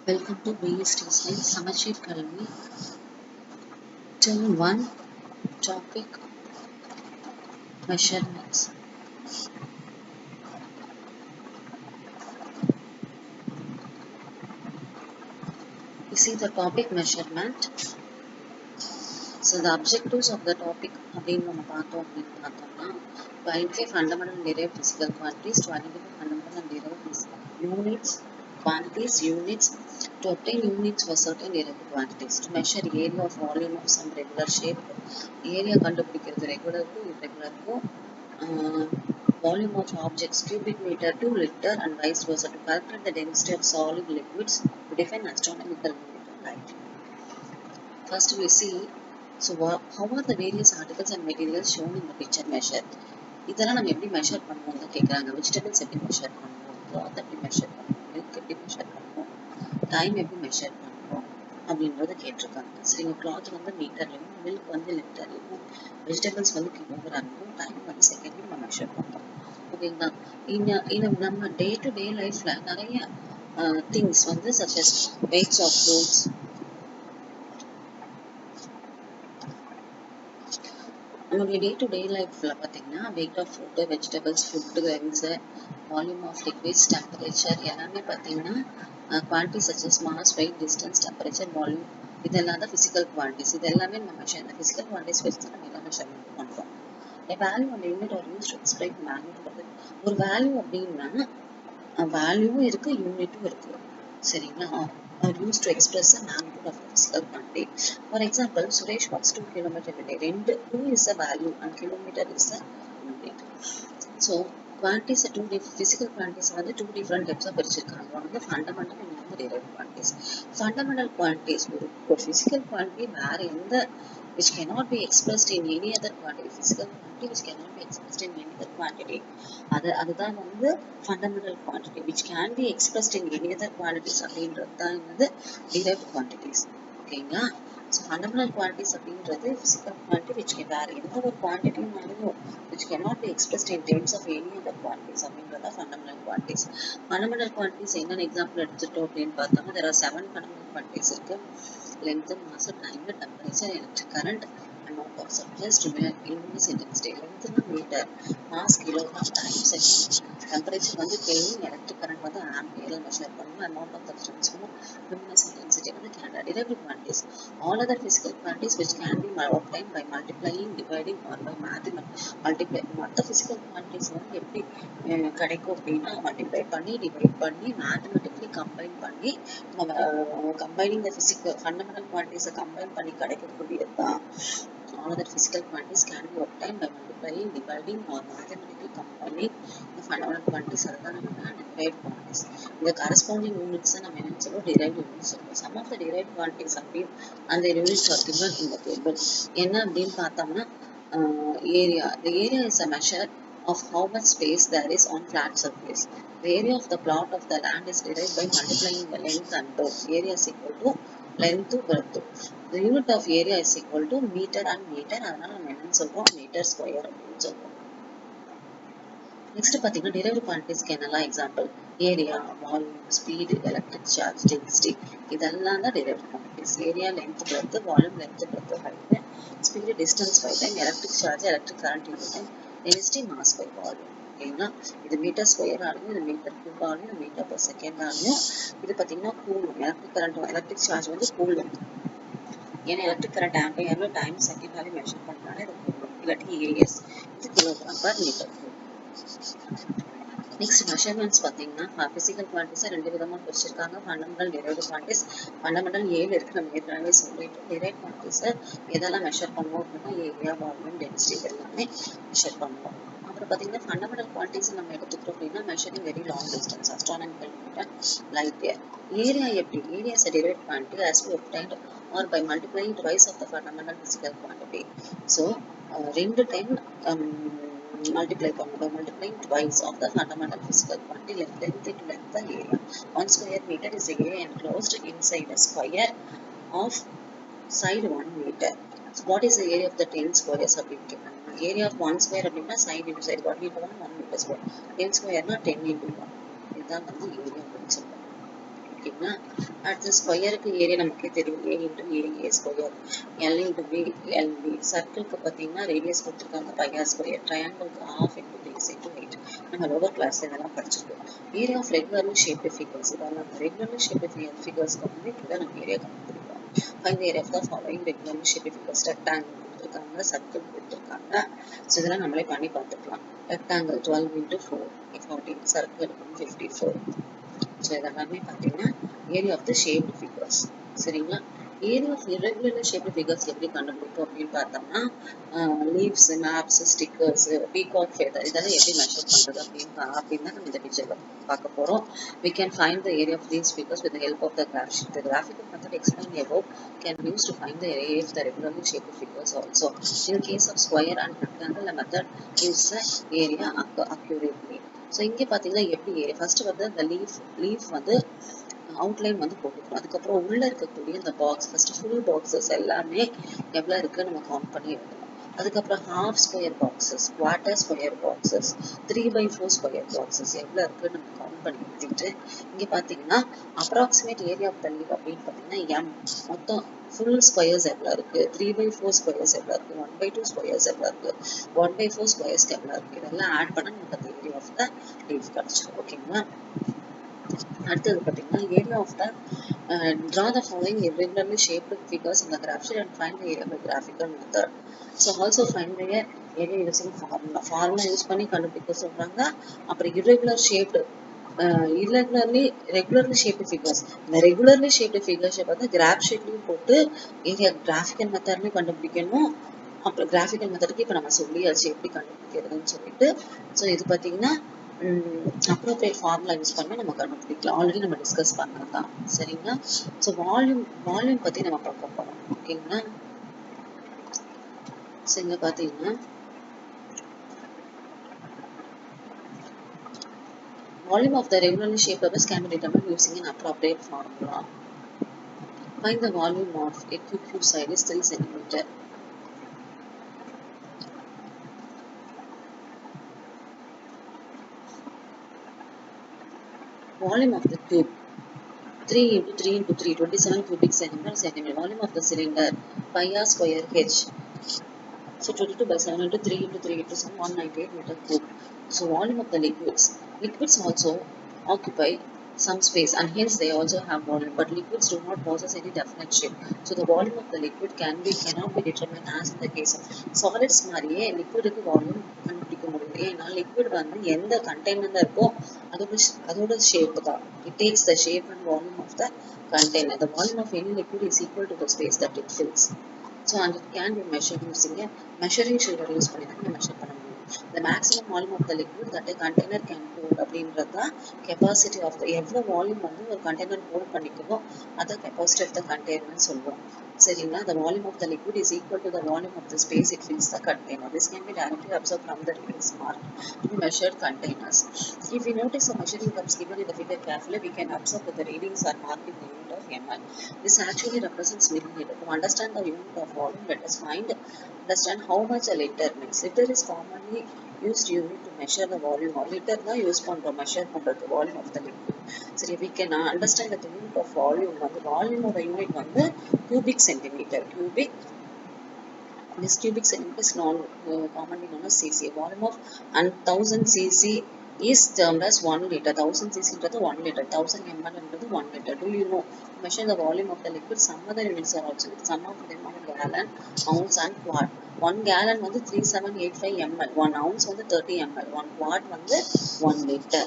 Welcome to BST Science சமச்சீர் கல்வி Term 1 Topic Measurements. You see the topic measurement. So the objectives of the topic அப்படின்னு நம்ம பார்த்தோம்னா to identify fundamental and derived physical quantities, to identify fundamental and derived units, quantities, units, to obtain units for certain derived quantities, to measure area of volume of some regular shape, area கண்டுபிடிக்கிறது regular to irregular to volume of objects cubic meter to liter and vice versa, to calculate the density of solid liquids, to define astronomical unit of light. First we see, so how are the various articles and materials shown in the picture measured? இதெல்லாம் நம்ம எப்படி measure பண்ணுவோம் தான் கேட்குறாங்க. Vegetables எப்படி measure பண்ணுவோம், cloth எப்படி measure பண்ணுவோம், மில்க் எப்படி மெஷர் பண்ணுவோம், டைம் எப்படி மெஷர் பண்ணுவோம் அப்படின்றத கேட்டிருக்காங்க. சரிங்க, கிளாத் வந்து மீட்டர்லையும், மில்க் வந்து லிட்டர்லையும், வெஜிடபிள்ஸ் வந்து கிலோகிராம்லையும், டைம் வந்து செகண்ட்லையும் நம்ம மெஷர் பண்ணுறோம். ஓகேங்களா? நம்ம டே டு டே லைஃப்ல நிறைய திங்ஸ் வந்து சச்சஸ் வெயிட்ஸ் ஆஃப் ஃப்ரூட்ஸ், நம்மளுடைய டே டு டே லைஃப்ல பார்த்தீங்கன்னா weight of fruit, vegetables, food grains, volume of liquids, temperature எல்லாமே பார்த்தீங்கன்னா quantity such as mass, weight, distance, temperature, volume, இதெல்லாம் தான் ஃபிசிக்கல் குவான்டிட்டிஸ். இது எல்லாமே நம்ம மெஷர், இந்த ஃபிசிக்கல் குவான்டிட்டிஸ் வச்சு தான் நம்ம எல்லாம் மெஷர்மெண்ட் பண்ணுறோம். Value and unit are use to explain magnitude. ஒரு வேல்யூ அப்படின்னா வேல்யூவும் இருக்கு, யூனிட்டும் இருக்கு. சரிங்களா? are used to express the magnitude of the physical quantity. For example, Suresh walks 2 km every day. 2 is a value and kilometer is a unit. So, quantities are physical quantities are two different types of பிரிச்சிருக்காங்க. One is the fundamental and one is the derived quantities. Fundamental quantities ஒரு physical quantity வேற எந்த which cannot be expressed in any other quantity. Physical quantity which cannot be expressed in any other quantity. அதுதான் வந்து fundamental quantity which can be expressed in any other quantities அப்படின்றது தான் வந்து derived quantities. ஓகேங்களா? So fundamental quantities அப்படின்றது physical quantity which வேற எந்த ஒரு quantityனாலும் which cannot be expressed in terms of any other quantities அப்படின்றத fundamental quantities. Fundamental quantities என்னென்ன எக்ஸாம்பிள் எடுத்துட்டோம் அப்படின்னு பார்த்தோம்னா there are 7 fundamental quantities இருக்கு. Length, mass, time, temperature, electric current, amount of substance, luminous intensity. Length na meter, mass kilogram, time second, temperature வந்து Kelvin, electric current வந்து ampere measure பண்ணுவோம், amount of substance வந்து luminous intensity வந்து Canada. Derived quantities, all other physical quantities which can be obtained by multiplying, dividing or by multiply. மற்ற physical quantities வந்து எப்படி கிடைக்கும் அப்படின்னா multiply பண்ணி, divide பண்ணி, mathematically combine பண்ணி, combining the physical fundamental quantities combine பண்ணி கிடைக்கக்கூடியது தான். All other physical quantities can be obtained by multiplying, dividing or mathematically combining the fundamental quantities. அதுதான் நம்ம derived quantities. இந்த corresponding units நம்ம என்ன சொல்றோம், derived units சொல்றோம். Some of the derived quantities அப்படின்னு அந்த units are given in the table. என்ன அப்படின்னு பார்த்தோம்னா area. The area is a measure of how much space there is on flat surface. The area of the plot of the land is derived by multiplying the length and breadth. Area is equal to length to breadth. The unit of area is equal to meter and meter. அதனால நம்ம என்ன சொல்றோம், meter square அப்படின்னு சொல்றோம். Next பார்த்தீங்கன்னா derived quantities என்னெல்லாம் example, area, volume, speed, electric charge, density, இதெல்லாம் தான் derived quantities. Area, length, breadth, volume, length, breadth, height, speed, distance by time, electric charge, electric current in time, density, mass by volume. ஓகேங்களா? இது metre square ஆலையும், இது metre cube ஆலையும், இது metre per second ஆலையும். இது பார்த்தீங்கன்னா coulomb, electric current, electric charge வந்து coulomb. ஏன்னா electric current ஆம்பியர்ல டைம் செகண்ட் ஆலையும் மெஷர் பண்ணாலே இது கூலும், இல்லாட்டி ஏஎஸ், இது kilogram per metre cube. Next measurements பார்த்தீங்கன்னா பிசிக்கல் குவான்டிட்டிஸ் ரெண்டு விதமாக பிரிச்சிருக்காங்க. Fundamental, derived quantities. ஃபண்டமெண்டல் ஏழு இருக்கு, நம்ம ஏற்கனவே சொல்லிட்டோம். derived quantities எதெல்லாம் மெஷர் பண்ணுவோம் அப்படின்னா ஏரியா, வால்யூம், டென்சிட்டி இதெல்லாமே மெஷர் பண்ணுவோம். அப்புறம் பார்த்தீங்கன்னா ஃபண்டமெண்டல் குவான்டிட்டிஸ் நம்ம எடுத்துக்கிறோம் அப்படின்னா measuring very long distance, astronomical unit, light year. Area எப்படி, area is a derived quantity as we obtained or by multiplying twice of the fundamental physical quantity. So ரெண்டு time multiply பண்ணுவோம். By multiplying twice of the fundamental physical quantity, length into length the area. 1 square meter is the area enclosed inside a square of side 1 meter. So what is the area of the 10 squares அப்படின்னு கேட்பாங்க. Area of 1 square அப்படின்னா side into side 1 into 1 1 meter square. 10 square னா 10 into 1. இதுதான் வந்து area அப்படின்னு சொல்லுவாங்க. ஓகேங்களா. அடுத்து ஸ்கொயருக்கு ஏரியா நமக்கே தெரியும், A into A square, L into B LB. சர்க்கிளுக்கு பார்த்தீங்கன்னா ரேடியஸ் கொடுத்துருக்காங்க பை ஆர் ஸ்கொயர், ட்ரையாங்கிளுக்கு half into 3 into 8. நம்ம லோவர் கிளாஸ் இதெல்லாம் படிச்சிருக்கோம். Area of regularly shaped figures, இதெல்லாம் ரெகுலர்லி ஷேப்டு ஃபிகர்ஸ்க்கு வந்து இப்படிதான் நம்ம ஏரியா கண்டுபிடிப்போம். Find area of the following regularly shaped figures. Rectangle கொடுத்துருக்காங்க, சர்க்கிள் கொடுத்துருக்காங்க. ஸோ இதெல்லாம் நம்மளே பண்ணி பார்த்துக்கலாம். Rectangle 12 into 4 14, circle 54. ஸோ இதெல்லாமே பார்த்தீங்கன்னா area of the shaped figures. சரிங்களா. Area of irregularly shaped figures எப்படி கண்டுபிடிப்போம் அப்படின்னு பார்த்தோம்னா, leaves, maps, stickers, peacock feather இதெல்லாம் எப்படி மெஷர் பண்றது அப்படின்னு தான் நம்ம இந்த பிக்சர்ல பார்க்க போறோம். We can find the area of these figures with the help of the graph sheet. The graphical method explained above can be used to find the area of the regularly shaped figures also. In case of square and rectangle, the method gives the area accurately. So இங்கே பார்த்தீங்கன்னா எப்படி area, first வந்து அந்த leaf வந்து outline வந்து போட்டுக்கணும். அதுக்கப்புறம் உள்ள இருக்கக்கூடிய இந்த பாக்ஸ், ஃபர்ஸ்ட் ஃபுல் பாக்ஸஸ் எல்லாமே எவ்வளோ இருக்குன்னு நம்ம கவுண்ட் பண்ணி எழுதணும். அதுக்கப்புறம் half square boxes, quarter square boxes, 3/4 square boxes எவ்வளோ இருக்குன்னு நம்ம கவுண்ட் பண்ணி எழுதிட்டு, இங்கே பார்த்தீங்கன்னா approximate area of the leaf அப்படின்னு பார்த்தீங்கன்னா எம், மொத்தம் ஃபுல் ஸ்கொயர்ஸ் எவ்வளோ இருக்கு, 3/4 ஸ்கொயர்ஸ் எவ்வளோ இருக்கு, 1/2 ஸ்கொயர்ஸ் எவ்வளோ இருக்கு, 1/4 ஸ்கொயர்ஸ்க்கு எவ்வளோ இருக்கு, இதெல்லாம் ஆட் பண்ண நமக்கு அந்த ஏரியா ஆஃப் த லீவ் கிடைச்சிடும். ஓகேங்களா. அடுத்தது பார்த்தீங்கன்னா area of the draw the following irregularly shaped figures in the graph sheet and find the area by graphical method. So also find the area using formula use பண்ணி கண்டுபிடிக்க சொல்றாங்க. அப்புறம் regularly shaped figures, இந்த regularly shaped figures பார்த்து graph ஷீட்லயும் போட்டு area graphical மெத்தட்லயும் கண்டுபிடிக்கணும். அப்புறம் graphical மெத்தடுக்கு இப்போ நம்ம சொல்லியாச்சு எப்படி கண்டுபிடிக்கிறதுன்னு சொல்லிட்டு. ஸோ இது பார்த்தீங்கன்னா அப்ரோப்ரியேட் ஃபார்முலா யூஸ் பண்ணி நம்ம கண்டுபிடிக்கலாம். ஆல்ரெடி நம்ம டிஸ்கஸ் பண்ணது தான். சரிங்களா. ஸோ வால்யூம் பற்றி நம்ம பார்க்க போகிறோம். ஓகேங்களா. ஸோ இங்கே பார்த்தீங்கன்னா volume of the regularly shaped surface can be determined using an appropriate formula. Find the volume of a cube side is 3 cm. Volume of the cube 3 into 3 into 3, 27 cubic centimeter. Volume of the cylinder pi r square h. So 22/7 into 3 into 3 into 7, 198 meter cube. So volume of the liquids also occupy some space and hence they also have volume, but liquids do not possess any definite shape. So the volume of the liquid cannot be determined as in the case of solids. மாதிரியே liquidக்கு volume கண்டுபிடிக்க முடியல. ஏன்னா liquid வந்து எந்த கண்டெய்னர்ல இருக்கோ அதோட shape தான். It takes the shape and volume of the container. The volume of any liquid is equal to the space that it fills. So and it can be measured using a measuring cylinder use பண்ணி தான் measure பண்ண முடியும். The maximum volume of the liquid that a container can hold அப்படின்றது தான் capacity of the எவ்வளவு volume வந்து ஒரு container hold பண்ணிக்குமோ அதை capacity of the container சொல்லுவோம். சரிங்களா. The volume of the liquid is equal to the volume of the space it fills the container. This can be directly observed from the readings marked to be measured containers. If we notice the measuring cups given in the figure carefully, we can observe that the readings are marked in the unit of ml. This actually represents milliliter. To understand the unit of volume, let us understand how much a liter means. Liter is commonly used unit to measure the volume. Or liter தான் use பண்றோம் measure பண்றது volume of the liquid. சரி, we can understand that the unit of volume வந்து volume of the unit வந்து cubic centimeter. This cubic centimeter is commonly known as cc. Volume of 1000 cc is termed as 1 liter. 1000 cc is 1 liter. 1000 ml is 1 liter. Do you know? To measure the volume of the liquid, some other units are also. Some of them are gallon, ounce and quart. 1 gallon வந்து 3785 ml. 1 ounce வந்து 30 ml. 1 quart வந்து 1 liter.